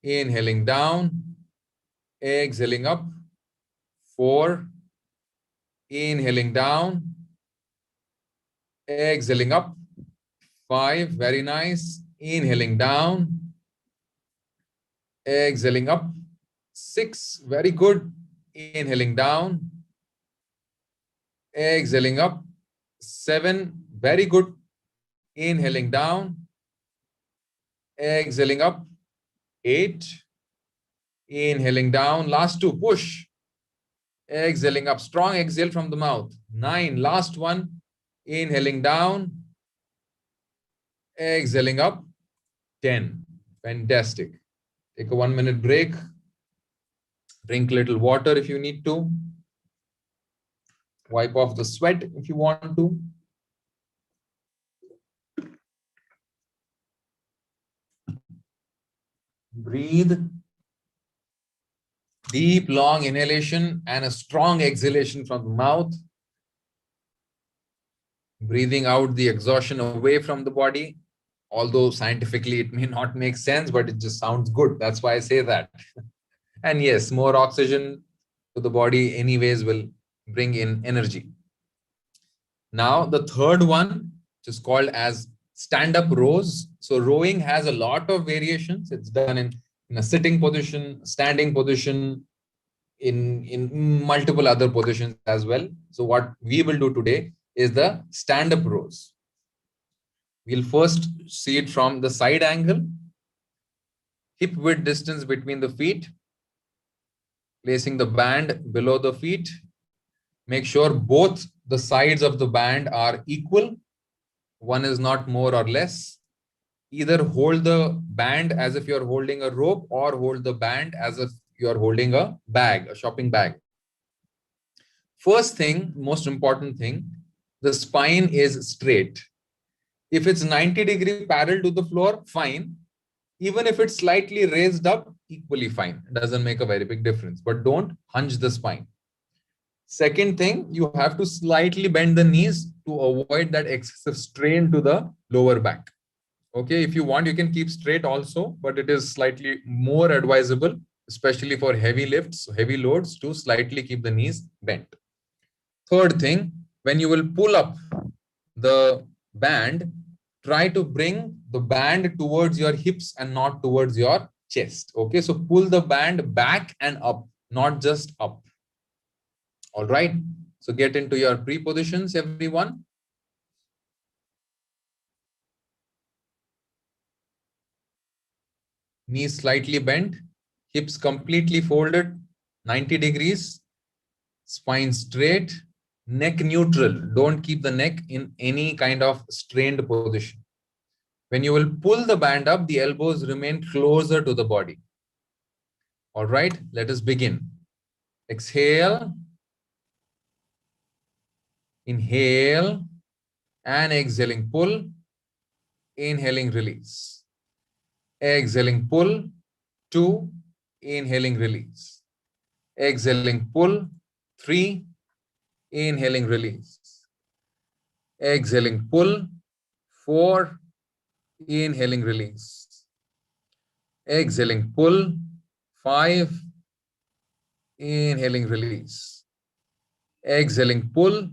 Inhaling down. Exhaling up. 4. Inhaling down. Exhaling up. 5. Very nice. Inhaling down. Exhaling up. 6. Very good. Inhaling down. Exhaling up. 7. Very good. Inhaling down. Exhaling up. 8. Inhaling down. Last 2. Push. Exhaling up. Strong exhale from the mouth. 9. Last one. Inhaling down. Exhaling up. 10. Fantastic. Take a 1-minute break. Drink a little water if you need to. Wipe off the sweat if you want to. Breathe. Deep, long inhalation and a strong exhalation from the mouth. Breathing out the exhaustion away from the body. Although scientifically it may not make sense, but it just sounds good. That's why I say that. And yes, more oxygen to the body anyways will bring in energy. Now the third one, which is called as stand-up rows. So rowing has a lot of variations. It's done in a sitting position, standing position, in multiple other positions as well. So what we will do today is the stand-up rows. We'll first see it from the side angle. Hip width distance between the feet. Placing the band below the feet. Make sure both the sides of the band are equal. One is not more or less. Either hold the band as if you're holding a rope or hold the band as if you're holding a bag, a shopping bag. First thing, most important thing, the spine is straight. If it's 90 degree parallel to the floor, fine. Even if it's slightly raised up, equally fine. It doesn't make a very big difference, but don't hunch the spine. Second thing, you have to slightly bend the knees to avoid that excessive strain to the lower back. Okay, if you want, you can keep straight also, but it is slightly more advisable, especially for heavy lifts, heavy loads, to slightly keep the knees bent. Third thing, when you will pull up the band, try to bring the band towards your hips and not towards your chest. Okay, so pull the band back and up, not just up. All right, so get into your pre-positions, everyone. Knees slightly bent, hips completely folded, 90 degrees, spine straight, neck neutral. Don't keep the neck in any kind of strained position. When you will pull the band up, the elbows remain closer to the body. All right, let us begin. Exhale, inhale, and exhaling, pull, inhaling, release. Exhaling, pull, 2, inhaling, release. Exhaling, pull, 3, inhaling, release. Exhaling, pull, 4, inhaling, release. Exhaling, pull, 5, inhaling, release. Exhaling, pull,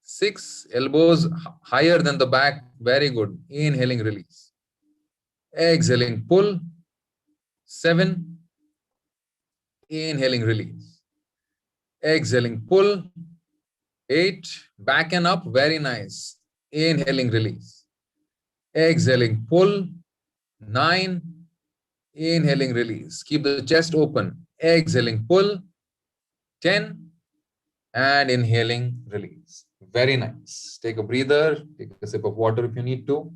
6, elbows higher than the back, very good. Inhaling, release. Exhaling, pull, 7, inhaling, release. Exhaling, pull, 8, back and up, very nice. Inhaling, release. Exhaling, pull, 9, inhaling, release. Keep the chest open. Exhaling, pull, 10, and inhaling, release. Very nice. Take a breather, take a sip of water if you need to.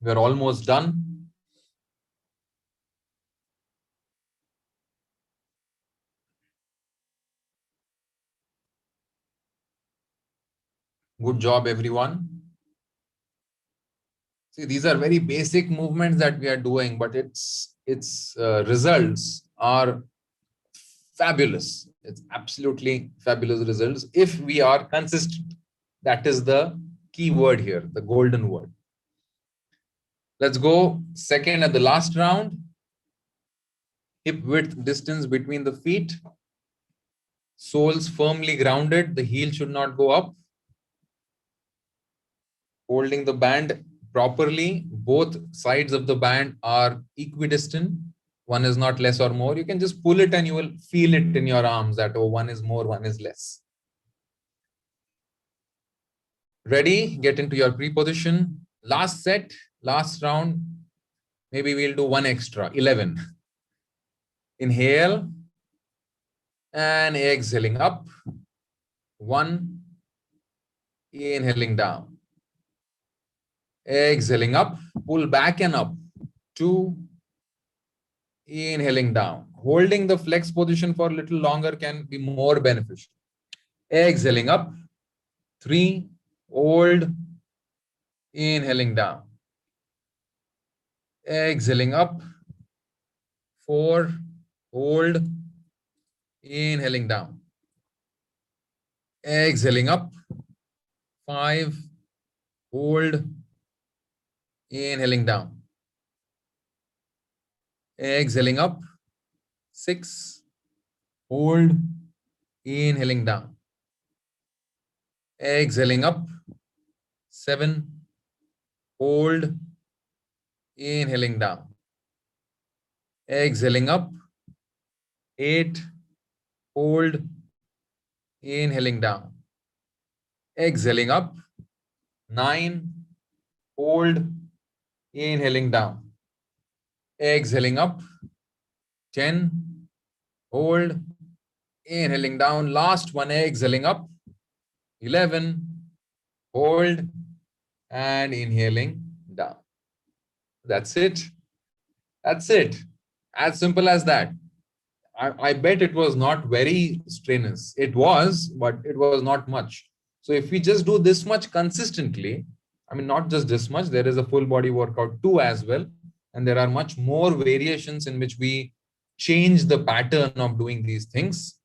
We are almost done. Good job, everyone. See, these are very basic movements that we are doing, but its results are fabulous. It's absolutely fabulous results if we are consistent. That is the key word here, the golden word. Let's go second at the last round. Hip width distance between the feet. Soles firmly grounded. The heel should not go up. Holding the band properly. Both sides of the band are equidistant. One is not less or more. You can just pull it and you will feel it in your arms that, oh, one is more, one is less. Ready? Get into your pre-position. Last set, last round. Maybe we'll do one extra, 11. Inhale and exhaling up. 1, inhaling down. Exhaling up, pull back and up. 2, inhaling down. Holding the flex position for a little longer can be more beneficial. Exhaling up. 3, hold, inhaling down. Exhaling up. 4, hold, inhaling down. Exhaling up. 5, hold, inhaling down. Exhaling up. 6, hold, inhaling down. Exhaling up. 7, hold, inhaling down. Exhaling up. 8, hold, inhaling down. Exhaling up. 9, hold, inhaling down. Exhaling up. 10, hold, inhaling down. Last one, exhaling up. 11, hold, and inhaling down. That's it. That's it. As simple as that. I bet it was not very strenuous. It was, but it was not much. So if we just do this much consistently, I mean, not just this much, there is a full body workout too as well. And there are much more variations in which we change the pattern of doing these things,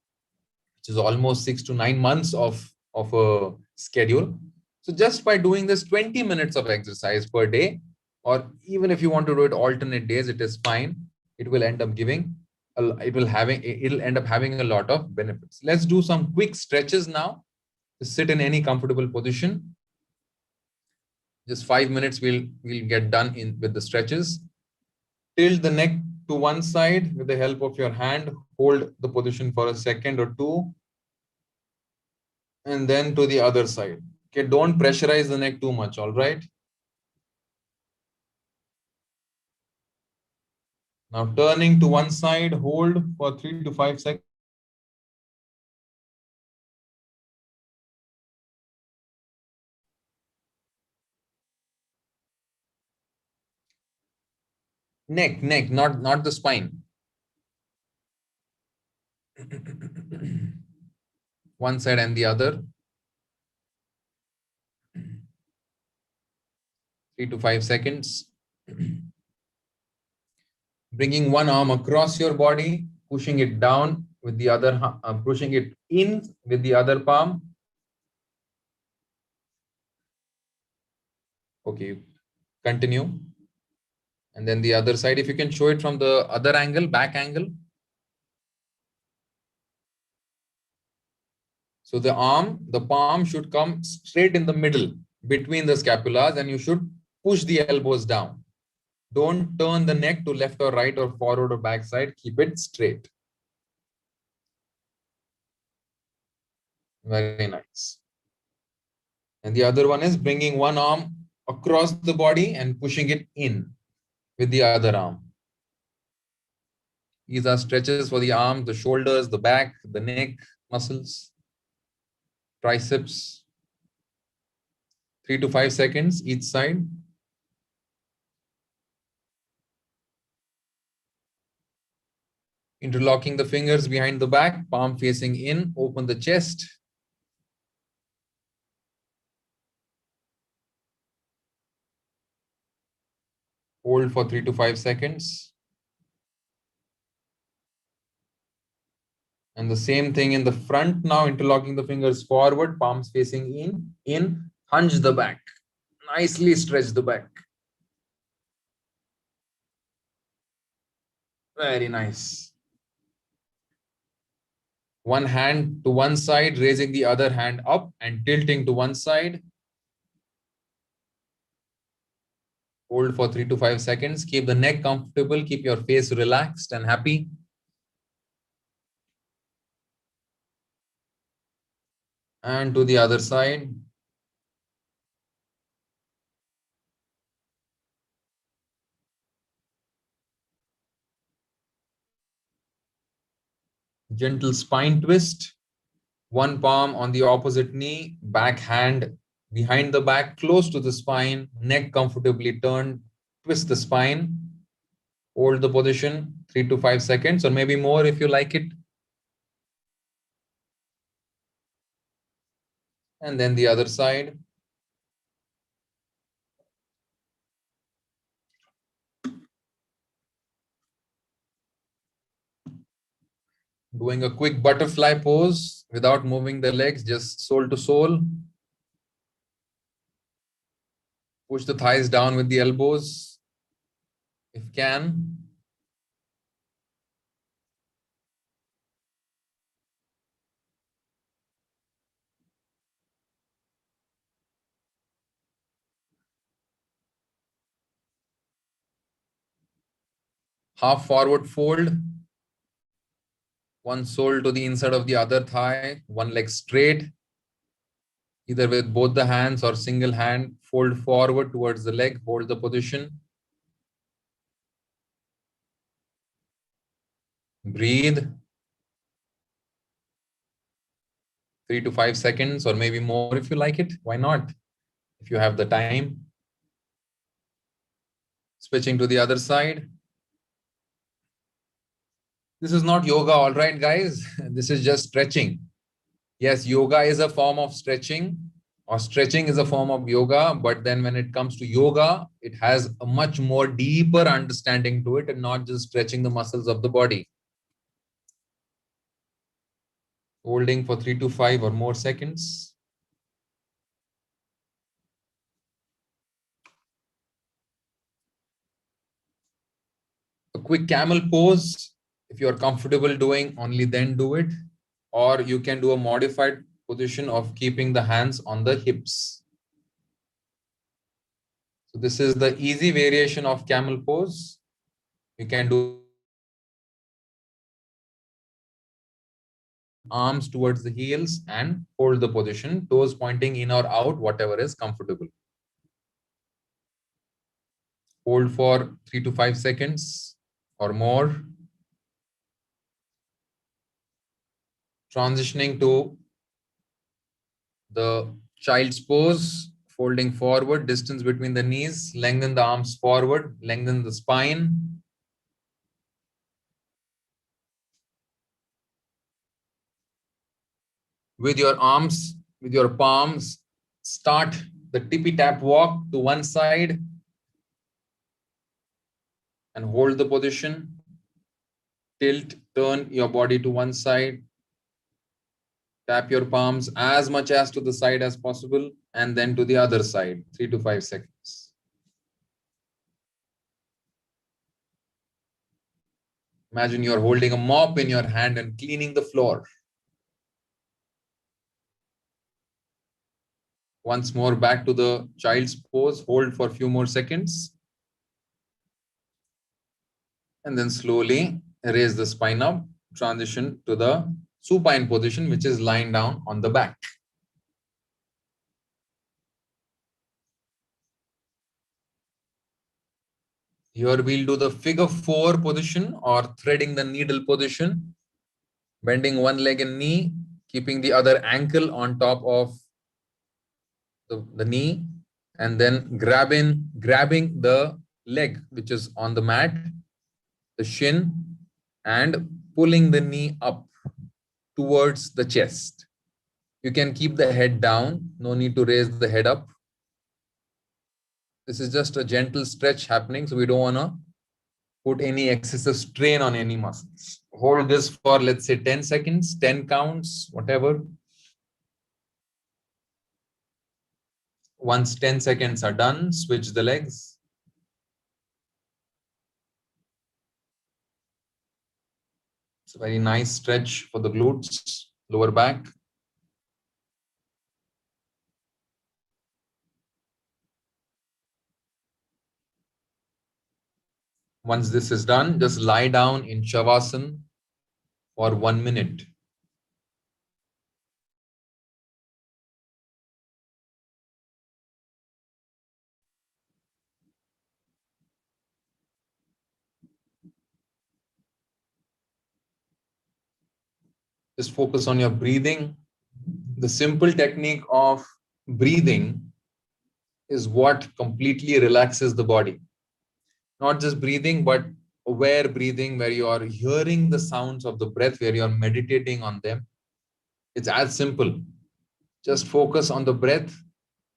which is almost 6 to 9 months of a schedule. So just by doing this 20 minutes of exercise per day, or even if you want to do it alternate days, it is fine. It will end up giving, it'll end up having a lot of benefits. Let's do some quick stretches now. Just sit in any comfortable position. Just 5 minutes, we'll get done in with the stretches. Tilt the neck to one side with the help of your hand. Hold the position for a second or two, and then to the other side. Okay, don't pressurize the neck too much, all right? Now turning to one side, hold for 3 to 5 seconds. Neck, not the spine. One side and the other. 3 to 5 seconds. Bringing one arm across your body, pushing it down with the other, pushing it in with the other palm. Okay, continue. And then the other side, if you can show it from the other angle, back angle. So the palm should come straight in the middle between the scapulas, and you should push the elbows down. Don't turn the neck to left or right or forward or back side. Keep it straight. Very nice. And the other one is bringing one arm across the body and pushing it in with the other arm. These are stretches for the arms, the shoulders, the back, the neck muscles, triceps. 3 to 5 seconds each side. Interlocking the fingers behind the back, palm facing in, open the chest. Hold for 3 to 5 seconds. And the same thing in the front now, interlocking the fingers forward, palms facing in, hunch the back. Nicely stretch the back. Very nice. One hand to one side, raising the other hand up and tilting to one side. Hold for 3 to 5 seconds. Keep the neck comfortable. Keep your face relaxed and happy. And to the other side. Gentle spine twist. One palm on the opposite knee, back hand behind the back, close to the spine, neck comfortably turned. Twist the spine. Hold the position 3 to 5 seconds, or maybe more if you like it. And then the other side. Doing a quick butterfly pose without moving the legs, just sole to sole. Push the thighs down with the elbows, if can. Half forward fold. One sole to the inside of the other thigh, one leg straight. Either with both the hands or single hand, fold forward towards the leg, hold the position. Breathe. 3 to 5 seconds, or maybe more if you like it. Why not? If you have the time. Switching to the other side. This is not yoga, all right, guys. This is just stretching. Yes, yoga is a form of stretching. or stretching is a form of yoga, but then when it comes to yoga, it has a much more deeper understanding to it and not just stretching the muscles of the body. Holding for 3 to 5 or more seconds. A quick camel pose, if you're comfortable doing, only then do it. Or you can do a modified position of keeping the hands on the hips. So this is the easy variation of camel pose. You can do arms towards the heels and hold the position, toes pointing in or out, whatever is comfortable. Hold for 3 to 5 seconds or more. Transitioning to the child's pose, folding forward, distance between the knees, lengthen the arms forward, lengthen the spine. With your arms, with your palms, start the tippy tap walk to one side and hold the position. Tilt, turn your body to one side. Tap your palms as much as to the side as possible and then to the other side, 3 to 5 seconds. Imagine you're holding a mop in your hand and cleaning the floor. Once more, back to the child's pose. Hold for a few more seconds. And then slowly raise the spine up. Transition to the supine position, which is lying down on the back. Here we'll do the figure 4 position or threading the needle position. Bending one leg and knee, keeping the other ankle on top of the knee, and then grabbing the leg which is on the mat, the shin, and pulling the knee up towards the chest. You can keep the head down, no need to raise the head up. This is just a gentle stretch happening, so we don't want to put any excessive strain on any muscles. Hold this for, let's say, 10 seconds, 10 counts, whatever. Once 10 seconds are done, switch the legs. It's a very nice stretch for the glutes, lower back. Once this is done, just lie down in Shavasana for 1 minute. Just focus on your breathing. The simple technique of breathing is what completely relaxes the body. Not just breathing, but aware breathing, where you are hearing the sounds of the breath, where you are meditating on them. It's as simple. Just focus on the breath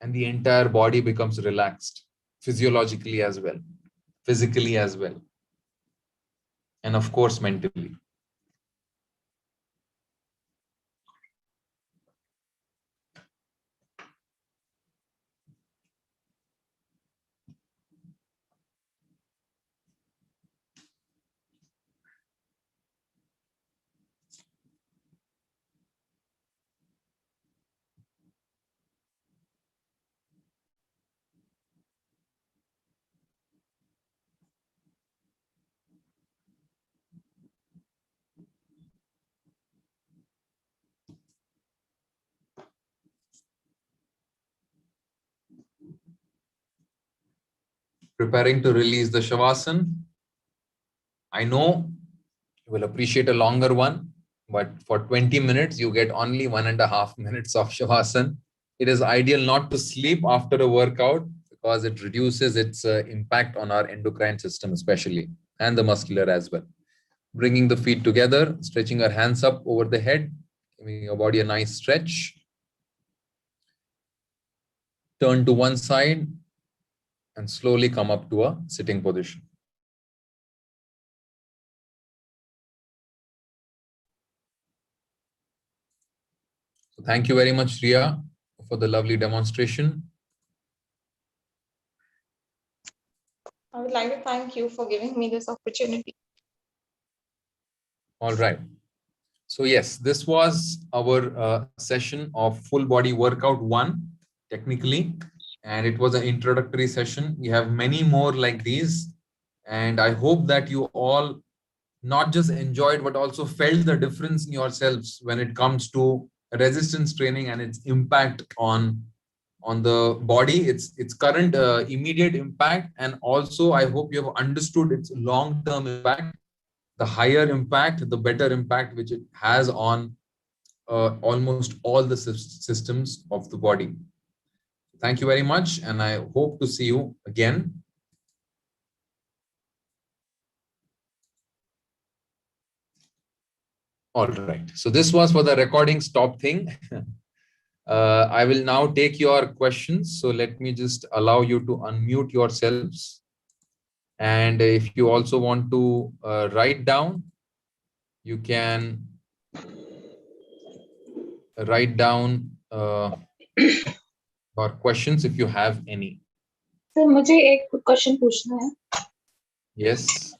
and the entire body becomes relaxed, physiologically as well, physically as well, and of course, mentally. Preparing to release the Shavasana. I know you will appreciate a longer one, but for 20 minutes, you get only 1.5 minutes of Shavasana. It is ideal not to sleep after a workout because it reduces its impact on our endocrine system, especially, and the muscular as well. Bringing the feet together, stretching our hands up over the head, giving your body a nice stretch. Turn to one side and slowly come up to a sitting position. So thank you very much, Ria, for the lovely demonstration. I would like to thank you for giving me this opportunity. All right. So yes, this was our session of full body workout 1, technically, and it was an introductory session. We have many more like these, and I hope that you all not just enjoyed but also felt the difference in yourselves when it comes to resistance training and its impact on the body, its current immediate impact, and also I hope you have understood its long term impact, the higher impact, the better impact which it has on almost all the systems of the body. Thank you very much, and I hope to see you again. All right. So this was for the recording stop thing. I will now take your questions. So let me just allow you to unmute yourselves. And if you also want to write down, you can write down your questions if you have any. Sir मुझे एक question पूछना है. Yes.